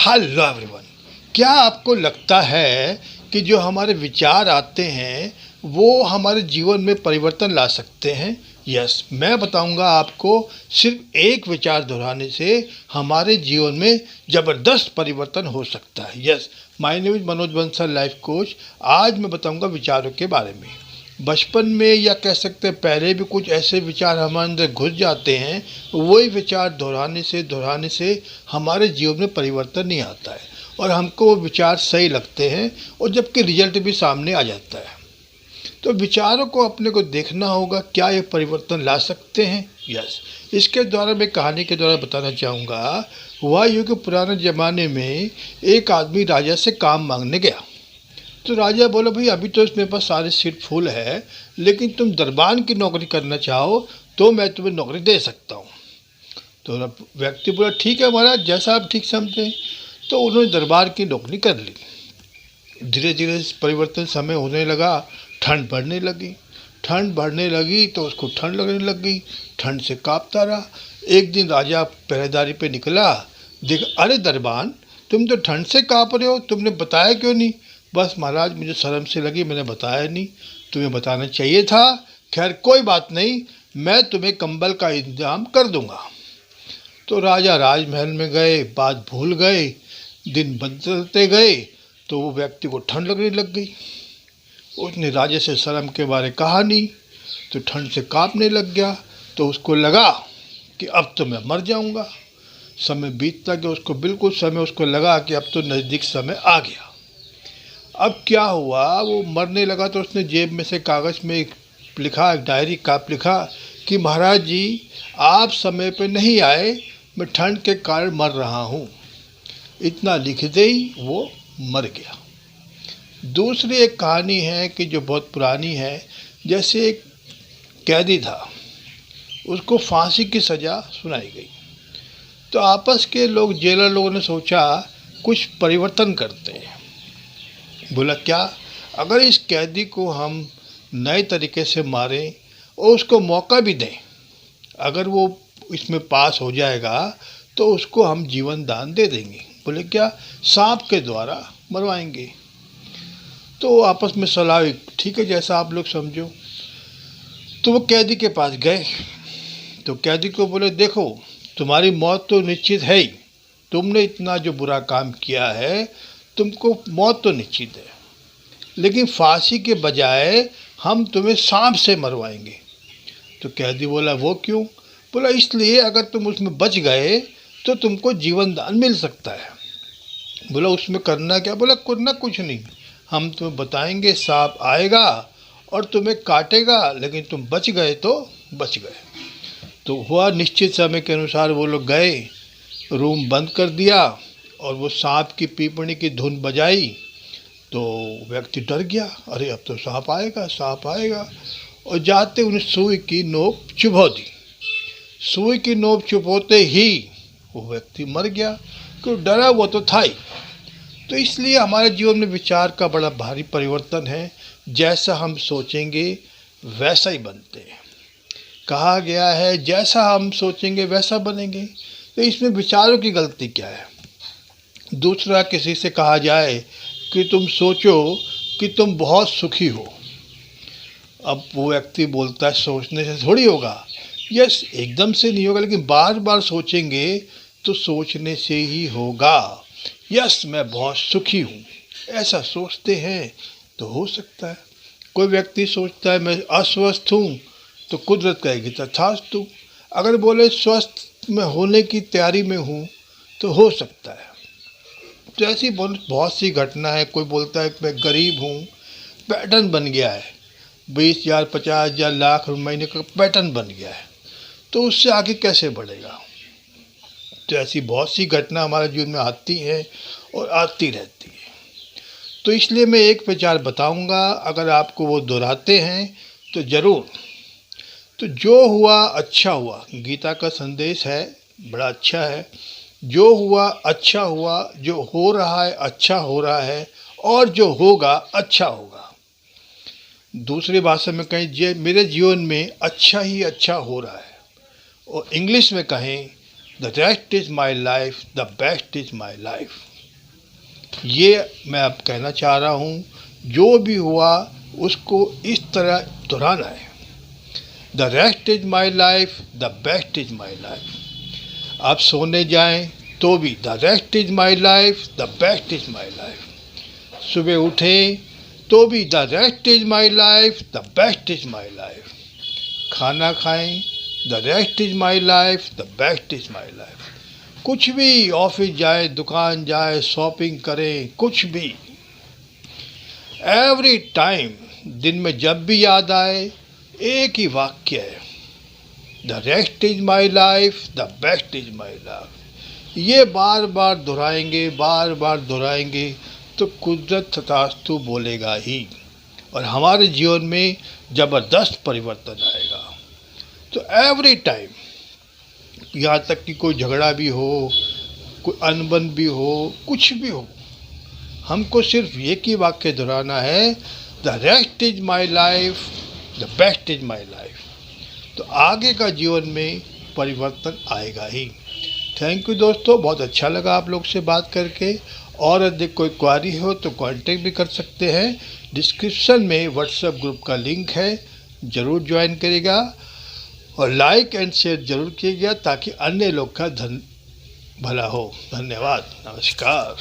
Hello everyone. क्या आपको लगता है कि जो हमारे विचार आते हैं वो हमारे जीवन में परिवर्तन ला सकते हैं? यस, मैं बताऊंगा आपको। सिर्फ एक विचार दोहराने से हमारे जीवन में ज़बरदस्त परिवर्तन हो सकता है। Yes, my name is Manoj Bansal, life coach. आज मैं बताऊंगा विचारों के बारे में। बचपन में या कह सकते हैं पहले भी कुछ ऐसे विचार हमारे अंदर घुस जाते हैं, वही विचार दोहराने से हमारे जीवन में परिवर्तन नहीं आता है और हमको वो विचार सही लगते हैं और जबकि रिजल्ट भी सामने आ जाता है। तो विचारों को अपने को देखना होगा, क्या ये परिवर्तन ला सकते हैं? यस, इसके द्वारा मैं कहानी के द्वारा बताना चाहूँगा। हुआ यूँ कि पुराने ज़माने में एक आदमी राजा से काम मांगने गया। तो राजा बोला, भाई अभी तो मेरे पास सारे सीट फुल है, लेकिन तुम दरबान की नौकरी करना चाहो तो मैं तुम्हें नौकरी दे सकता हूँ। तो व्यक्ति बोला, ठीक है महाराज, जैसा आप ठीक समझें। तो उन्होंने दरबार की नौकरी कर ली। धीरे धीरे परिवर्तन समय होने लगा, ठंड बढ़ने लगी तो उसको ठंड लगने लग गई, ठंड से कांपता रहा। एक दिन राजा पहरेदारी पे निकला, देख, अरे दरबान, तुम तो ठंड से काँप रहे हो, तुमने बताया क्यों नहीं? बस महाराज, मुझे शर्म से लगी, मैंने बताया नहीं, तुम्हें बताना चाहिए था। खैर कोई बात नहीं, मैं तुम्हें कंबल का इंतजाम कर दूंगा। तो राजा राजमहल में गए, बात भूल गए, दिन बदलते गए तो वो व्यक्ति को ठंड लगने लग गई। उसने राजा से शर्म के बारे कहा नहीं तो ठंड से कांपने लग गया। तो उसको लगा कि अब तो मैं मर जाऊंगा। समय बीतता गया, उसको बिल्कुल समय उसको लगा कि अब तो नज़दीक समय आ गया। अब क्या हुआ, वो मरने लगा तो उसने जेब में से कागज़ में लिखा, एक डायरी काप लिखा कि महाराज जी, आप समय पे नहीं आए, मैं ठंड के कारण मर रहा हूँ। इतना लिख दे ही वो मर गया। दूसरी एक कहानी है कि जो बहुत पुरानी है। जैसे एक कैदी था, उसको फांसी की सज़ा सुनाई गई। तो आपस के लोग, जेलर लोगों ने सोचा कुछ परिवर्तन करते हैं। बोला, क्या अगर इस कैदी को हम नए तरीके से मारें और उसको मौका भी दें, अगर वो इसमें पास हो जाएगा तो उसको हम जीवन दान दे देंगे। बोले, क्या? सांप के द्वारा मरवाएंगे। तो आपस में सलाह हुई, ठीक है, जैसा आप लोग समझो। तो वो कैदी के पास गए तो कैदी को बोले, देखो, तुम्हारी मौत तो निश्चित है ही, तुमने इतना जो बुरा काम किया है, तुमको मौत तो निश्चित है, लेकिन फांसी के बजाय हम तुम्हें सांप से मरवाएंगे। तो कैदी बोला, वो क्यों? बोला, इसलिए अगर तुम उसमें बच गए तो तुमको जीवन दान मिल सकता है। बोला, उसमें करना क्या? बोला, करना कुछ नहीं, हम तुम्हें बताएंगे, सांप आएगा और तुम्हें काटेगा, लेकिन तुम बच गए तो बच गए। तो हुआ, निश्चित समय के अनुसार वो लोग गए, रूम बंद कर दिया और वो सांप की पीपणी की धुन बजाई। तो व्यक्ति डर गया, अरे अब तो सांप आएगा, सांप आएगा। और जाते उन्हें सुई की नोक चुभो दी। सुई की नोक चुभोते ही वो व्यक्ति मर गया, क्योंकि डरा वो तो था ही। तो इसलिए हमारे जीवन में विचार का बड़ा भारी परिवर्तन है। जैसा हम सोचेंगे वैसा ही बनते हैं। कहा गया है, जैसा हम सोचेंगे वैसा बनेंगे। तो इसमें विचारों की गलती क्या है? दूसरा, किसी से कहा जाए कि तुम सोचो कि तुम बहुत सुखी हो। अब वो व्यक्ति बोलता है, सोचने से थोड़ी होगा। यस, एकदम से नहीं होगा, लेकिन बार बार सोचेंगे तो सोचने से ही होगा। यस, मैं बहुत सुखी हूँ, ऐसा सोचते हैं तो हो सकता है। कोई व्यक्ति सोचता है मैं अस्वस्थ हूँ, तो कुदरत कहेगी तथास्तु। अगर बोले स्वस्थ में होने की तैयारी में हूँ तो हो सकता है। तो ऐसी बहुत सी घटना है। कोई बोलता है मैं गरीब हूँ, पैटर्न बन गया है, 20,000, 50,000, लाख महीने का पैटर्न बन गया है, तो उससे आगे कैसे बढ़ेगा? तो ऐसी बहुत सी घटना हमारे जीवन में आती है और आती रहती है। तो इसलिए मैं एक विचार बताऊंगा, अगर आपको वो दोहराते हैं तो ज़रूर। तो जो हुआ अच्छा हुआ, गीता का संदेश है, बड़ा अच्छा है। जो हुआ अच्छा हुआ, जो हो रहा है अच्छा हो रहा है, और जो होगा अच्छा होगा। दूसरी भाषा में कहें, मेरे जीवन में अच्छा ही अच्छा हो रहा है। और इंग्लिश में कहें, the rest is my life, the best is my life. ये मैं अब कहना चाह रहा हूँ, जो भी हुआ उसको इस तरह दोहराना है। The rest is my life, the best is my life. आप सोने जाएं तो भी the rest is my life, the best is my life. सुबह उठें तो भी the rest is my life, the best is my life. खाना खाएं, the rest is my life, the best is my life. कुछ भी, ऑफिस जाए, दुकान जाए, शॉपिंग करें, कुछ भी, एवरी टाइम, दिन में जब भी याद आए, एक ही वाक्य है, the rest is my life, the best is my life. ये बार बार दोहराएंगे, बार बार दोहराएंगे तो कुदरत तथास्तु बोलेगा ही, और हमारे जीवन में ज़बरदस्त परिवर्तन आएगा। तो एवरी टाइम, यहाँ तक कि कोई झगड़ा भी हो, कोई अनबन भी हो, कुछ भी हो, हमको सिर्फ एक ही वाक्य दोहराना है, the rest is my life, the best is my life. तो आगे का जीवन में परिवर्तन आएगा ही। थैंक यू दोस्तों, बहुत अच्छा लगा आप लोग से बात करके। और यदि कोई क्वारी हो तो कांटेक्ट भी कर सकते हैं। डिस्क्रिप्शन में व्हाट्सएप ग्रुप का लिंक है, ज़रूर ज्वाइन करिएगा और लाइक एंड शेयर ज़रूर कीजिएगा ताकि अन्य लोग का भला हो। धन्यवाद, नमस्कार।